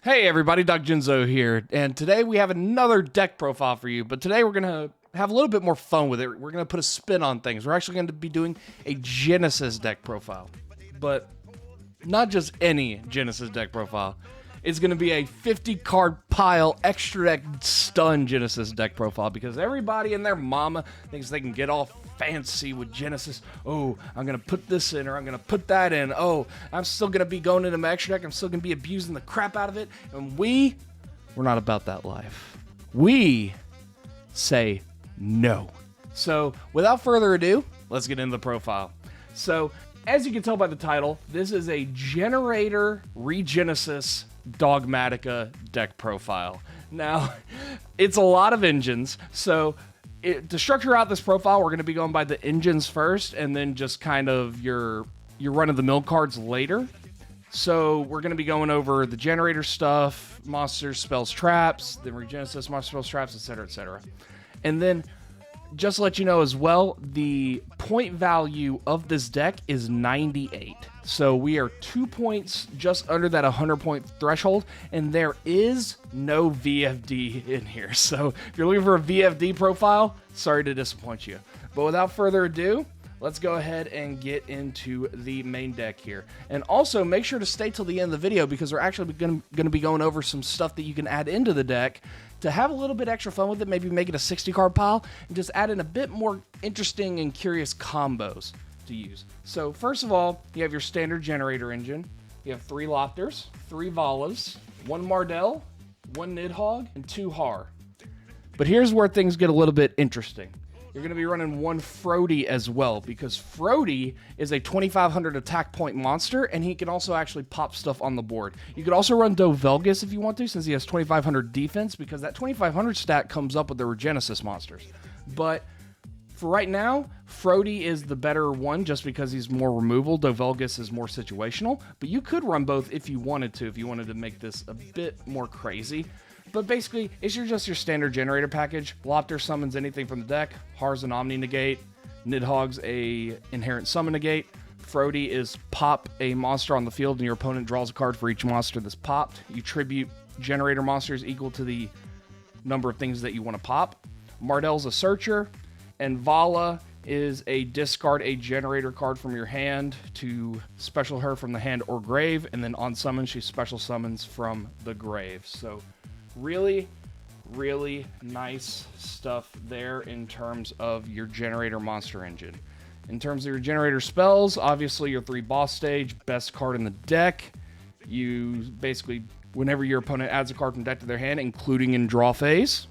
Hey everybody, DocJinzo here, and today we have another deck profile for you, but today we're going to have a little bit more fun with it. We're going to put a spin on things. We're actually going to be doing a Genesis deck profile, but not just any Genesis deck profile. It's going to be a 50-card pile extra deck stun Genesis deck profile because everybody and their mama thinks they can get all fancy with Genesis. Oh, I'm going to put this in or I'm going to put that in. Oh, I'm still going to be going into my extra deck. I'm still going to be abusing the crap out of it. And we're not about that life. We say no. So without further ado, let's get into the profile. So as you can tell by the title, this is a Generaider Regenesis Dogmatika deck profile. Now, it's a lot of engines, so to structure out this profile, we're going to be going by the engines first, and then just kind of your run-of-the-mill cards later. So we're going to be going over the generator stuff, monsters, spells, traps, the Regenesis, monster spells, traps, etc., etc. And then, just to let you know as well, the point value of this deck is 98. So we are 2 points just under that 100-point threshold, and there is no VFD in here. So if you're looking for a VFD profile, sorry to disappoint you. But without further ado, let's go ahead and get into the main deck here. And also, make sure to stay till the end of the video because we're actually going to be going over some stuff that you can add into the deck to have a little bit extra fun with it, maybe make it a 60-card pile, and just add in a bit more interesting and curious combos to use. So first of all, you have your standard generator engine. You have 3 Lopters, 3 Valas, 1 Mardell, 1 Nidhogg, and 2 Har. But here's where things get a little bit interesting. You're going to be running 1 Frody as well, because Frody is a 2500 attack point monster, and he can also actually pop stuff on the board. You could also run Dovellgus if you want to, since he has 2500 defense, because that 2500 stat comes up with the Regenesis monsters. But for right now, Frody is the better one just because he's more removal. Dovellgus is more situational, but you could run both if you wanted to make this a bit more crazy. But basically, it's just your standard generator package. Lopter summons anything from the deck. Har's an Omni negate. Nidhogg's a inherent summon negate. Frody is pop a monster on the field and your opponent draws a card for each monster that's popped. You tribute generator monsters equal to the number of things that you want to pop. Mardell's a searcher. And Vala is a discard a generator card from your hand to special her from the hand or grave. And then on summon, she special summons from the grave. So really, really nice stuff there in terms of your generator monster engine. In terms of your generator spells, obviously your 3 boss stage, best card in the deck. You basically, whenever your opponent adds a card from deck to their hand, including in draw phase,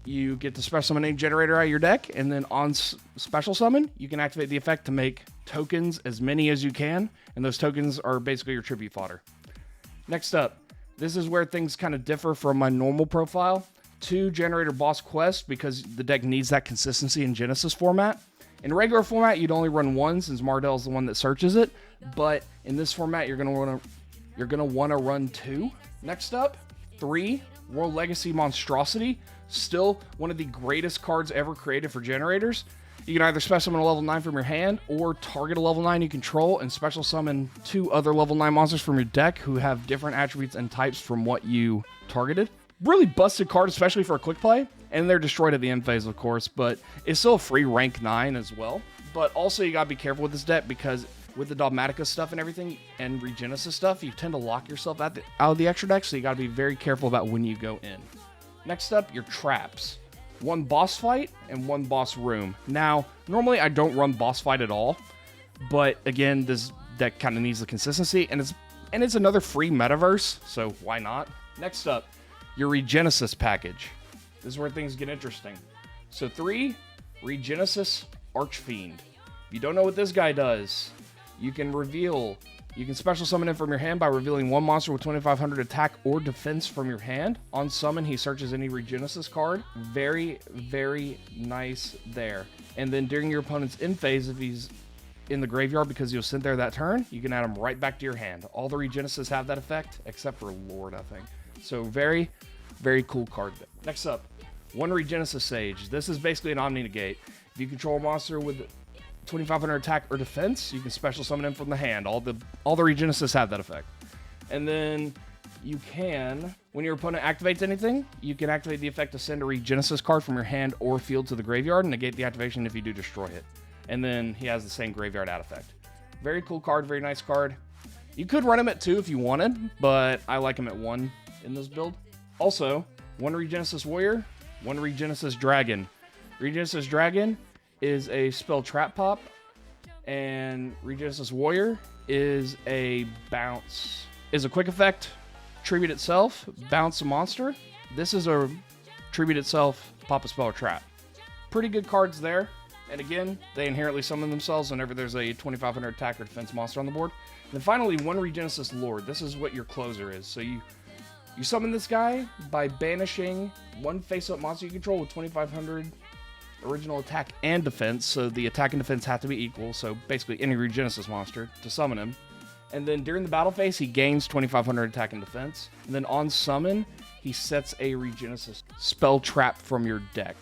you get to special summon a generator out of your deck, and then on special summon, you can activate the effect to make tokens, as many as you can, and those tokens are basically your tribute fodder. Next up, this is where things kind of differ from my normal profile. 2 generator boss quests because the deck needs that consistency in Genesis format. In regular format, you'd only run 1 since Mardell's the one that searches it, but in this format, you're gonna want to run 2. Next up, 3 World Legacy Monstrosity, still one of the greatest cards ever created for generators. You can either special summon a level 9 from your hand or target a level 9 you control and special summon 2 other level 9 monsters from your deck who have different attributes and types from what you targeted. Really busted card, especially for a quick play. And they're destroyed at the end phase, of course, but it's still a free rank 9 as well. But also you gotta be careful with this deck because with the Dogmatika stuff and everything and Regenesis stuff, you tend to lock yourself out of the extra deck, so you gotta be very careful about when you go in. Next up, your traps. 1 boss fight and 1 boss room. Now, normally I don't run boss fight at all, but again, this deck kind of needs the consistency, and it's another free metaverse, so why not? Next up, your Regenesis package. This is where things get interesting. So 3 Regenesis Archfiend. If you don't know what this guy does, you can special summon him from your hand by revealing 1 monster with 2500 attack or defense from your hand. On summon, he searches any Regenesis card. Very, very nice there. And then during your opponent's end phase, if he's in the graveyard because you'll sit there that turn, you can add him right back to your hand. All the Regenesis have that effect, except for Lord, I think. So very, very cool card. Next up, 1 Regenesis Sage. This is basically an Omni negate. If you control a monster with 2500 attack or defense, you can special summon him from the hand. All the Regenesis have that effect. And then you can, when your opponent activates anything, you can activate the effect to send a Regenesis card from your hand or field to the graveyard and negate the activation if you do destroy it. And then he has the same graveyard add effect. Very cool card, very nice card. You could run him at 2 if you wanted, but I like him at 1 in this build. Also, 1 Regenesis Warrior, 1 Regenesis Dragon. Regenesis Dragon is a spell trap pop, and Regenesis Warrior is a bounce. Is a quick effect, tribute itself, bounce a monster. This is a tribute itself, pop a spell or trap. Pretty good cards there. And again, they inherently summon themselves whenever there's a 2500 attack or defense monster on the board. And then finally, 1 Regenesis Lord. This is what your closer is. So you summon this guy by banishing 1 face-up monster you control with 2500 original attack and defense. So the attack and defense have to be equal. So basically any Regenesis monster to summon him. And then during the battle phase, he gains 2500 attack and defense. And then on summon, he sets a Regenesis spell trap from your deck.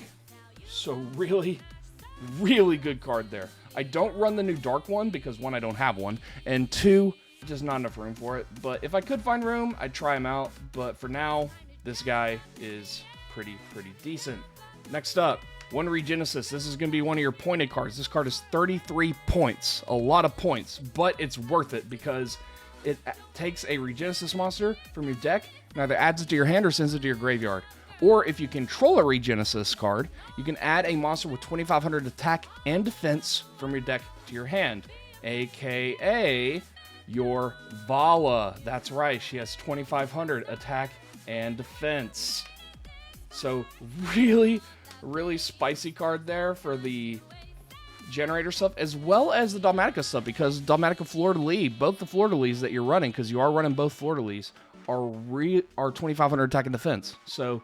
So really good card there. I don't run the new dark one because 1, I don't have one, and 2, just not enough room for it. But if I could find room, I'd try him out. But for now, this guy is pretty decent. Next up, 1 Regenesis. This is going to be one of your pointed cards. This card is 33 points. A lot of points, but it's worth it because it takes a Regenesis monster from your deck and either adds it to your hand or sends it to your graveyard. Or if you control a Regenesis card, you can add a monster with 2500 attack and defense from your deck to your hand, aka your Vala. That's right, she has 2500 attack and defense. So really spicy card there for the Generator stuff, as well as the Dogmatika stuff, because Dogmatika Fleur-de-Lis, both the Fleur-de-Lis that you're running, because you are running both Fleur-de-Lis, are 2500 attack and defense. So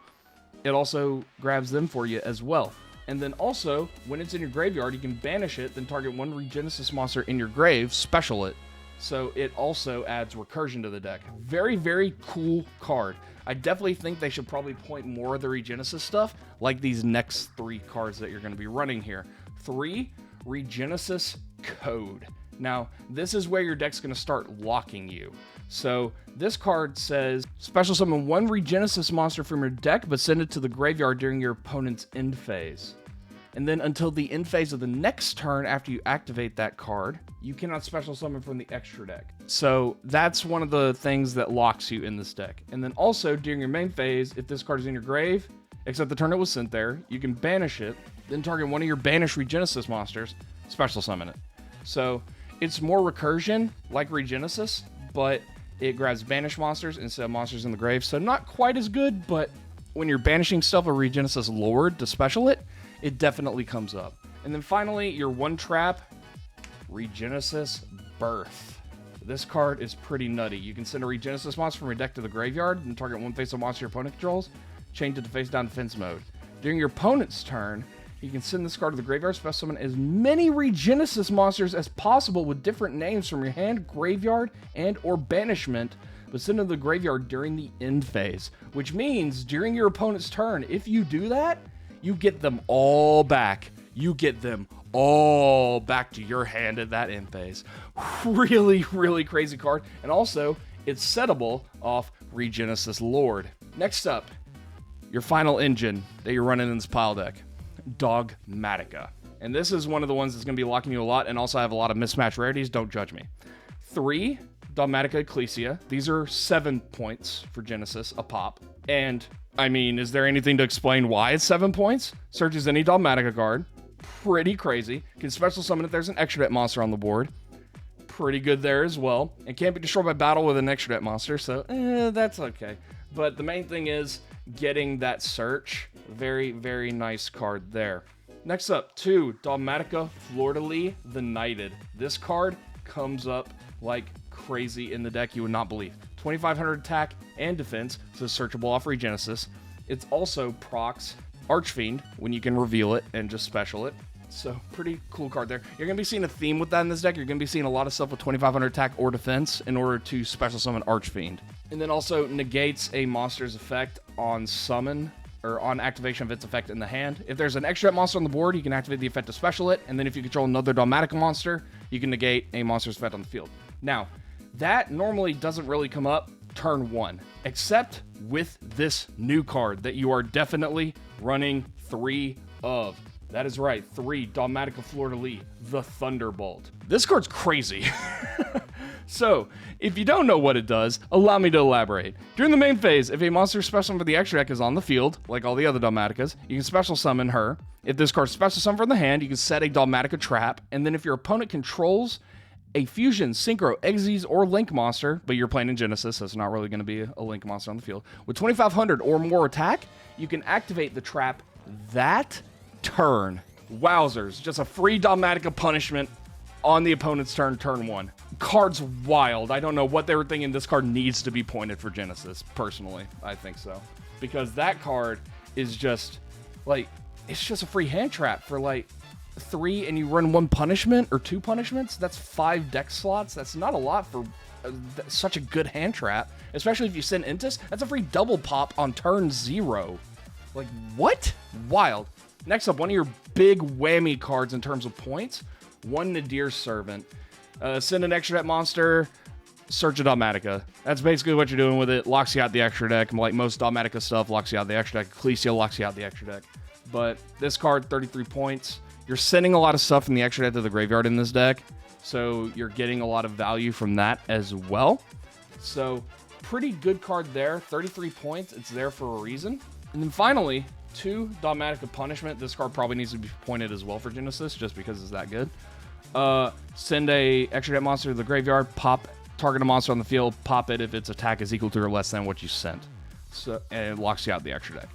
it also grabs them for you as well. And then also, when it's in your graveyard, you can banish it, then target 1 Regenesis monster in your grave, special it. So it also adds recursion to the deck. Very cool card. I definitely think they should probably point more of the Regenesis stuff, like these next 3 cards that you're going to be running here. 3, Regenesis Code. Now, this is where your deck's going to start locking you. So this card says, special summon 1 Regenesis monster from your deck, but send it to the graveyard during your opponent's end phase. And then until the end phase of the next turn after you activate that card, you cannot special summon from the extra deck. So that's one of the things that locks you in this deck. And then also during your main phase, if this card is in your grave, except the turn it was sent there, you can banish it, then target 1 of your banished Regenesis monsters, special summon it. So it's more recursion like Regenesis, but it grabs banished monsters instead of monsters in the grave. So not quite as good, but when you're banishing stuff of Regenesis Lord to special it, it definitely comes up. And then finally, your 1 trap, Regenesis Birth. This card is pretty nutty. You can send a Regenesis monster from your deck to the graveyard and target 1 face-up monster your opponent controls, change it to face-down defense mode. During your opponent's turn, you can send this card to the graveyard, special summon as many Regenesis monsters as possible with different names from your hand, graveyard, and or banishment, but send them to the graveyard during the end phase. Which means during your opponent's turn, if you do that, you get them all back. You get them all back to your hand at that end phase. Really crazy card. And also, it's settable off Regenesis Lord. Next up, your final engine that you're running in this pile deck, Dogmatika. And this is one of the ones that's going to be locking you a lot and also have a lot of mismatch rarities. Don't judge me. 3, Dogmatika Ecclesia. These are 7 points for Genesis, a pop. And, I mean, is there anything to explain why it's 7 points? Searches any Dogmatika card. Pretty crazy. Can special summon if there's an extra deck monster on the board. Pretty good there as well. And can't be destroyed by battle with an extra deck monster, so that's okay. But the main thing is getting that search. Very nice card there. Next up, 2, Dogmatika Fleur-de-Lis the Knighted. This card comes up like crazy in the deck you would not believe. 2500 attack and defense, so searchable off Regenesis. It's also procs Archfiend when you can reveal it and just special it. So pretty cool card there. You're going to be seeing a theme with that in this deck. You're going to be seeing a lot of stuff with 2500 attack or defense in order to special summon Archfiend. And then also negates a monster's effect on summon or on activation of its effect in the hand. If there's an extra monster on the board, you can activate the effect to special it. And then if you control another Dogmatika monster, you can negate a monster's effect on the field. Now, that normally doesn't really come up turn 1, except with this new card that you are definitely running 3 of. That is right, 3 Dogmatika Fleur-de-Lis, the Thunderbolt. This card's crazy. So, if you don't know what it does, allow me to elaborate. During the main phase, if a monster special summon for the extra deck is on the field, like all the other Dogmatikas, you can special summon her. If this card's special summoned from the hand, you can set a Dogmatika trap, and then if your opponent controls a fusion, synchro, exes, or link monster, but you're playing in Genesis, so it's not really going to be a link monster on the field, with 2,500 or more attack, you can activate the trap that turn. Wowzers, just a free Dogmatika punishment on the opponent's turn, turn 1. Card's wild. I don't know what they were thinking. This card needs to be pointed for Genesis, personally. I think so. Because that card is just, like, it's just a free hand trap for, like, 3, and you run 1 punishment or 2 punishments. That's 5 deck slots. That's not a lot for such a good hand trap, especially if you send Intis. That's a free double pop on turn 0. Like, what? Wild. Next up, one of your big whammy cards in terms of points. 1 Nadir Servant. Send an extra deck monster, search a Dogmatika. That's basically what you're doing with it. Locks you out the extra deck. Like most Dogmatika stuff, locks you out the extra deck. Ecclesia locks you out the extra deck. But this card, 33 points. You're sending a lot of stuff from the extra deck to the graveyard in this deck, so you're getting a lot of value from that as well. So, pretty good card there. 33 points. It's there for a reason. And then finally, 2 Dogmatika Punishment. This card probably needs to be pointed as well for Genesis, just because it's that good. Send a extra deck monster to the graveyard, pop, target a monster on the field, pop it if its attack is equal to or less than what you sent. So, and it locks you out the extra deck.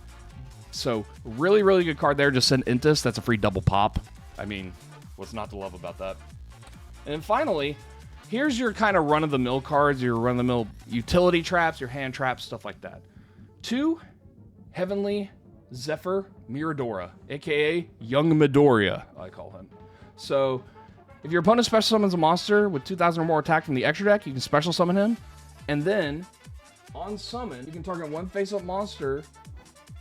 So, really, really good card there. Just send Intis. That's a free double pop. I mean, what's not to love about that? And then finally, here's your kind of run-of-the-mill cards, your run-of-the-mill utility traps, your hand traps, stuff like that. 2 Heavenly Zephyr Miradora, a.k.a. Young Midoriya, I call him. So, if your opponent special summons a monster with 2,000 or more attack from the extra deck, you can special summon him. And then, on summon, you can target 1 face-up monster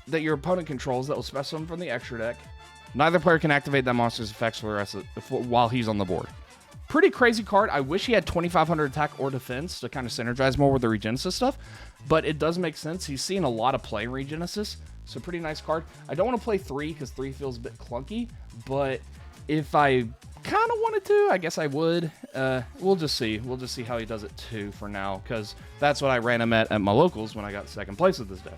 that your opponent controls that will special summon from the extra deck. Neither player can activate that monster's effects for the rest of while he's on the board. Pretty crazy card. I wish he had 2,500 attack or defense to kind of synergize more with the Regenesis stuff, but it does make sense. He's seen a lot of play in Regenesis, so pretty nice card. I don't want to play 3 because 3 feels a bit clunky, but if I kind of wanted to, I guess I would. We'll just see. We'll just see how he does it 2 for now, because that's what I ran him at my locals when I got 2nd place with this deck.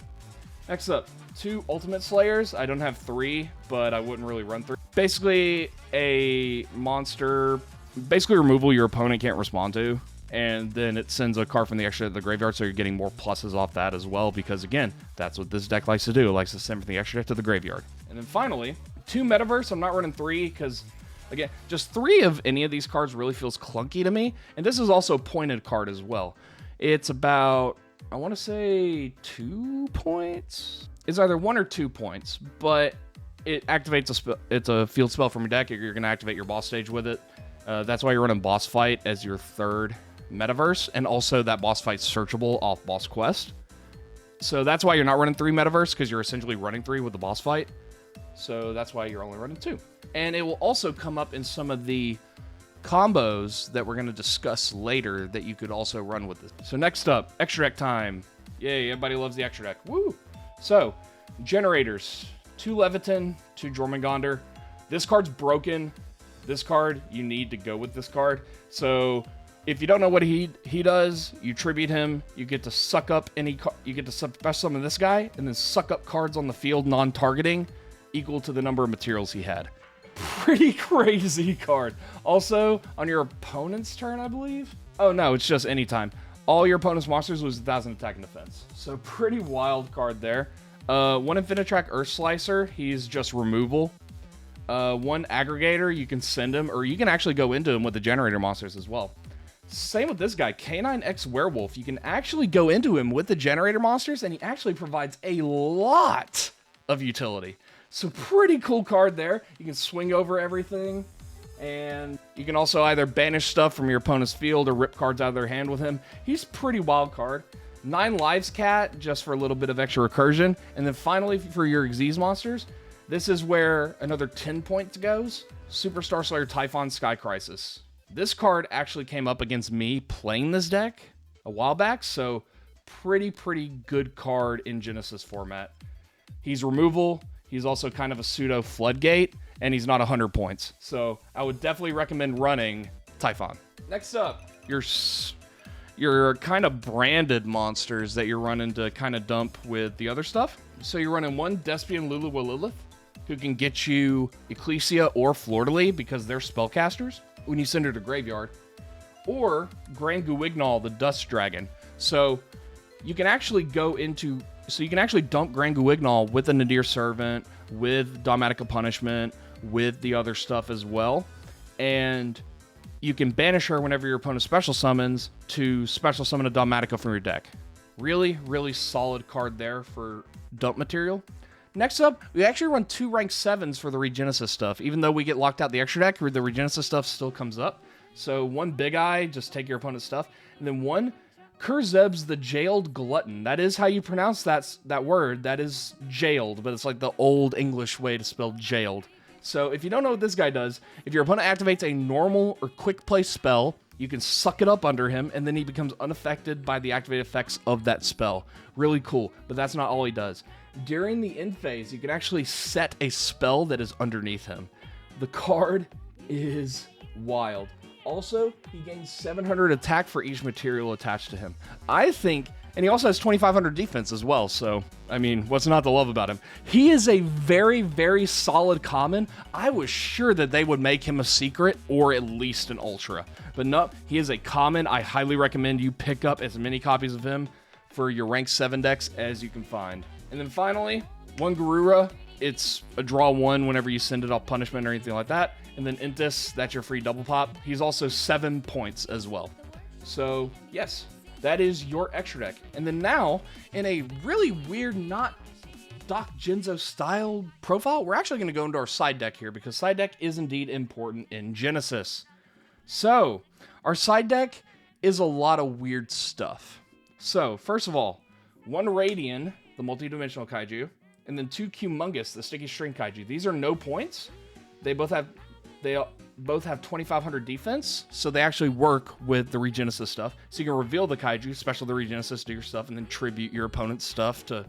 Next up, 2 Ultimate Slayers. I don't have 3, but I wouldn't really run 3. Basically, a monster, basically removal your opponent can't respond to, and then it sends a card from the extra to the graveyard, so you're getting more pluses off that as well, because again, that's what this deck likes to do. It likes to send from the extra deck to the graveyard. And then finally, 2 Metaverse. I'm not running 3, because again, just 3 of any of these cards really feels clunky to me, and this is also a pointed card as well. It's about, I want to say 2 points. It's either 1 or 2 points, but it activates a spell. It's a field spell from your deck. You're going to activate your boss stage with it. That's why you're running Boss Fight as your 3rd Metaverse, and also that Boss Fight's searchable off Boss Quest. So that's why you're not running 3 Metaverse, because you're essentially running 3 with the Boss Fight. So that's why you're only running 2. And it will also come up in some of the combos that we're going to discuss later that you could also run with this. So next up, extra deck time. Yay, everybody loves the extra deck. Woo! So, generators. 2 Leviathan, 2 Jormungandr. This card's broken. This card, you need to go with this card. So, if you don't know what he does, you tribute him. You get to suck up you get to special summon this guy, and then suck up cards on the field non-targeting equal to the number of materials he had. Pretty crazy card. Also, on your opponent's turn, I believe. Oh no, it's just anytime. All your opponent's monsters lose 1,000 attack and defense. So pretty wild card there. 1 Infinitrack Earth Slicer. He's just removal. 1 Aggregator. You can send him, or you can actually go into him with the generator monsters as well. Same with this guy, Canine X Werewolf. You can actually go into him with the generator monsters, and he actually provides a lot of utility. So pretty cool card there. You can swing over everything, and you can also either banish stuff from your opponent's field or rip cards out of their hand with him. He's pretty wild card. 9 Lives Cat, just for a little bit of extra recursion. And then finally, for your Xyz monsters, this is where another 10 points goes. Superstar Slayer Typhon Sky Crisis. This card actually came up against me playing this deck a while back, so pretty good card in Genesis format. He's removal. He's also kind of a pseudo floodgate, and he's not 100 points. So I would definitely recommend running Typhon. Next up, your kind of branded monsters that you're running to kind of dump with the other stuff. So you're running one Despian Lulu who can get you Ecclesia or Fleur-de-Lis because they're spellcasters when you send her to graveyard, or Grand Guignol, the Dust Dragon. So you can actually dump Grand Guignol with a Nadir Servant, with Dogmatika Punishment, with the other stuff as well. And you can banish her whenever your opponent special summons to special summon a Dogmatika from your deck. Really solid card there for dump material. Next up, we actually run 2 rank 7s for the Regenesis stuff. Even though we get locked out the extra deck, the Regenesis stuff still comes up. So one Big Eye, just take your opponent's stuff. And then one Kurzeb's the Jailed Glutton. That is how you pronounce that word. That is jailed, but it's like the old English way to spell jailed. So if you don't know what this guy does, if your opponent activates a normal or quick play spell, you can suck it up under him, and then he becomes unaffected by the activated effects of that spell. Really cool, but that's not all he does. During the end phase, you can actually set a spell that is underneath him. The card is wild. Also, he gains 700 attack for each material attached to him. I think, and he also has 2,500 defense as well, so, I mean, what's not to love about him? He is a very solid common. I was sure that they would make him a secret or at least an ultra. But no, he is a common. I highly recommend you pick up as many copies of him for your rank 7 decks as you can find. And then finally, one Garura. It's a draw 1 whenever you send it off punishment or anything like that. And then Intis, that's your free double pop. He's also 7 points as well. So, yes, that is your extra deck. And then now, in a really weird, not DocJinzo style profile, we're actually going to go into our side deck here because side deck is indeed important in Genesis. So, our side deck is a lot of weird stuff. So, first of all, one Radian, the multi-dimensional kaiju, and then 2 Humongous, the sticky string kaiju. These are no points. They both have 2,500 defense, so they actually work with the Regenesis stuff. So you can reveal the kaiju, special the Regenesis, do your stuff, and then tribute your opponent's stuff to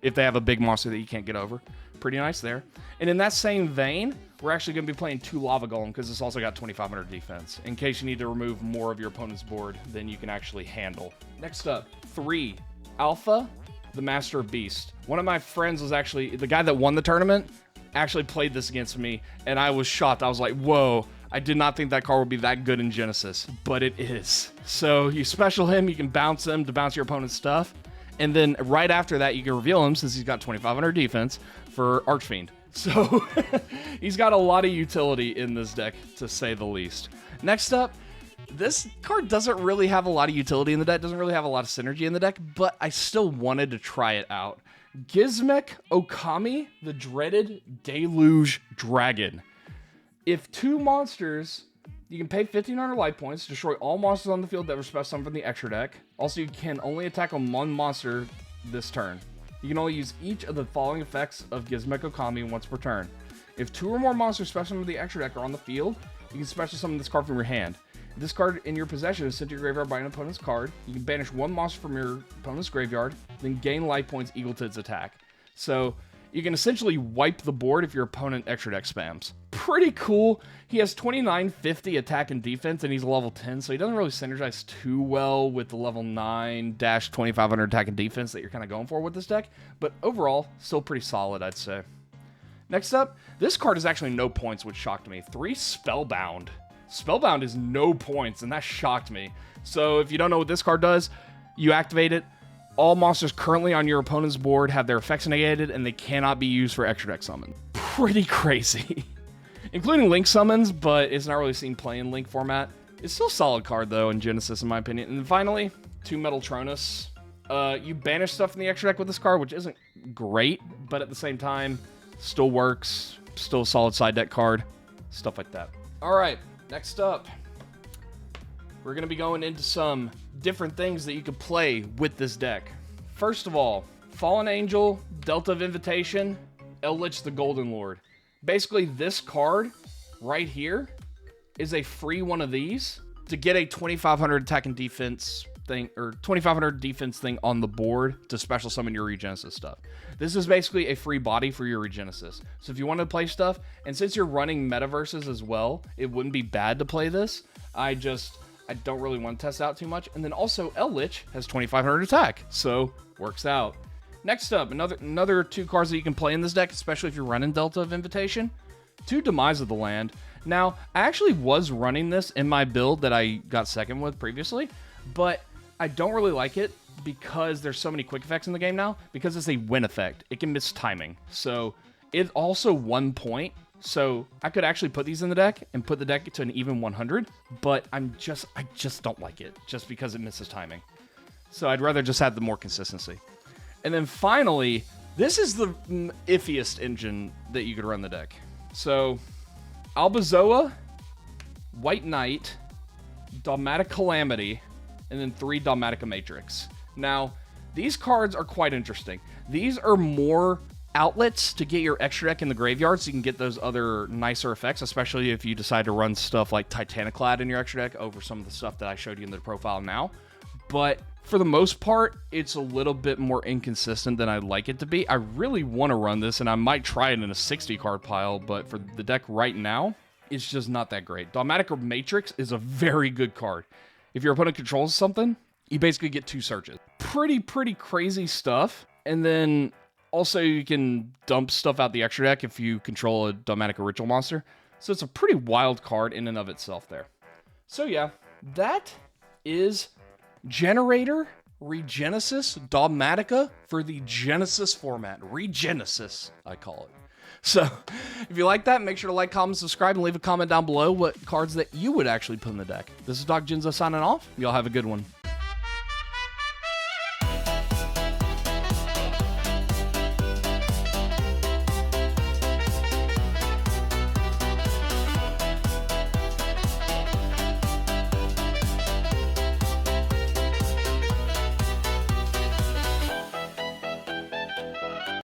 if they have a big monster that you can't get over. Pretty nice there. And in that same vein, we're actually going to be playing 2 Lava Golem because it's also got 2,500 defense. In case you need to remove more of your opponent's board than you can actually handle. Next up, 3 Alpha, the Master Beast. One of my friends was actually, the guy that won the tournament, actually played this against me, and I was shocked. I was like, whoa, I did not think that card would be that good in Genesis, but it is. So you special him, you can bounce him to bounce your opponent's stuff, and then right after that, you can reveal him since he's got 2,500 defense for Archfiend. So he's got a lot of utility in this deck, to say the least. Next up, this card doesn't really have a lot of utility in the deck, doesn't really have a lot of synergy in the deck, but I still wanted to try it out. Gizmek Okami, the dreaded Deluge Dragon. If 2 monsters, you can pay 1,500 life points, destroy all monsters on the field that were special summoned from the extra deck. Also, you can only attack on 1 monster this turn. You can only use each of the following effects of Gizmek Okami once per turn. If 2 or more monsters special summoned from the extra deck are on the field, you can special summon this card from your hand. If this card in your possession is sent to your graveyard by an opponent's card, you can banish 1 monster from your opponent's graveyard, then gain life points equal to its attack. So you can essentially wipe the board if your opponent extra deck spams. Pretty cool. He has 2950 attack and defense, and he's level 10, so he doesn't really synergize too well with the level 9-2500 attack and defense that you're kind of going for with this deck. But overall, still pretty solid, I'd say. Next up, this card is actually no points, which shocked me. 3 Spellbound. Spellbound is no points, and that shocked me. So if you don't know what this card does, you activate it. All monsters currently on your opponent's board have their effects negated, and they cannot be used for extra deck summon. Pretty crazy. Including Link summons, but it's not really seen play in Link format. It's still a solid card, though, in Genesis, in my opinion. And then finally, 2 Metaltronus. You banish stuff in the extra deck with this card, which isn't great, but at the same time, still works. Still a solid side deck card. Stuff like that. All right. Next up, we're going to be going into some different things that you could play with this deck. First of all, Fallen Angel, Delta of Invitation, Eldritch the Golden Lord. Basically, this card right here is a free one of these to get a 2,500 attack and defense thing, or 2500 defense thing on the board to special summon your Regenesis stuff. This is basically a free body for your Regenesis. So if you want to play stuff, and since you're running metaverses as well, it wouldn't be bad to play this. I don't really want to test out too much. And then also Lich has 2500 attack, so works out. Next up, another 2 cards that you can play in this deck, especially if you're running Delta of Invitation. 2 Demise of the Land. Now, I actually was running this in my build that I got second with previously, but I don't really like it because there's so many quick effects in the game now, because it's a win effect. It can miss timing. So it's also 1 point. So I could actually put these in the deck and put the deck to an even 100, but I just don't like it just because it misses timing. So I'd rather just have the more consistency. And then finally, this is the iffiest engine that you could run the deck. So Albazoa, White Knight, Dogmatic Calamity, and then 3 Dogmatika Matrix. Now, these cards are quite interesting. These are more outlets to get your extra deck in the graveyard so you can get those other nicer effects, especially if you decide to run stuff like Titaniclad in your extra deck over some of the stuff that I showed you in the profile now. But for the most part, it's a little bit more inconsistent than I'd like it to be. I really want to run this, and I might try it in a 60 card pile, but for the deck right now, it's just not that great. Dogmatika Matrix is a very good card. If your opponent controls something, you basically get 2 searches. Pretty crazy stuff. And then also you can dump stuff out the extra deck if you control a Dogmatika Ritual monster. So it's a pretty wild card in and of itself there. So yeah, that is Generaider Regenesis Dogmatika for the Genesis format. Regenesis, I call it. So if you like that, make sure to like, comment, subscribe, and leave a comment down below what cards that you would actually put in the deck. This is DocJinzo signing off. Y'all have a good one.